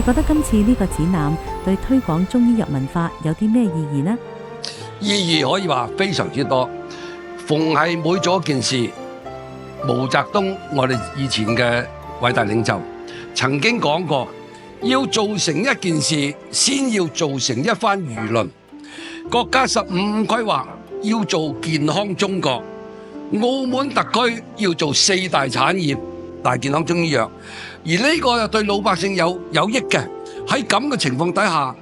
覺得今次呢個展覽對推廣中醫藥文化有啲咩意義呢？意義可以話非常之多。逢係每做一件事，毛澤東我哋以前嘅偉大領袖曾經講過，要做成一件事，先要做成一番輿論。國家15五規劃要做健康中國，澳門特區要做4大產業大健康中醫藥，而呢個又對老百姓有益嘅。喺咁嘅情況底下，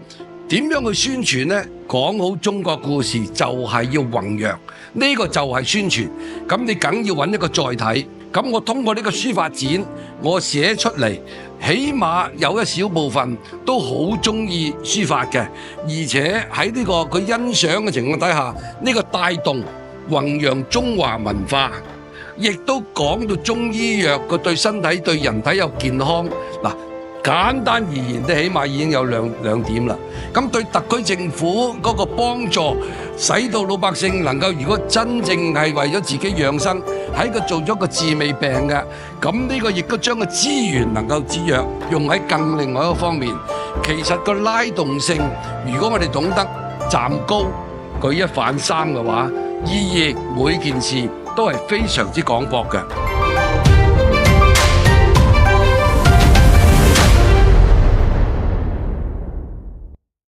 點樣去宣傳呢？講好中國故事就係要弘揚，呢個就係宣傳。咁你梗要揾一個載體。咁我通過呢個書法展，我寫出嚟，起碼有一小部分都好中意書法嘅，而且喺呢個佢欣賞嘅情況底下，呢個帶動弘揚中華文化，亦都講到中醫藥佢對身體對人體有健康。嗱，簡單而言，你起碼已經有兩點啦。咁對特區政府嗰個幫助，使到老百姓能夠，如果真正係為咗自己養生，喺佢做咗個治未病嘅，咁呢個亦都將個資源能夠節約，用喺更另外一個方面。其實個拉動性，如果我哋懂得站高舉一反三嘅話，意義每件事都係非常之廣博嘅。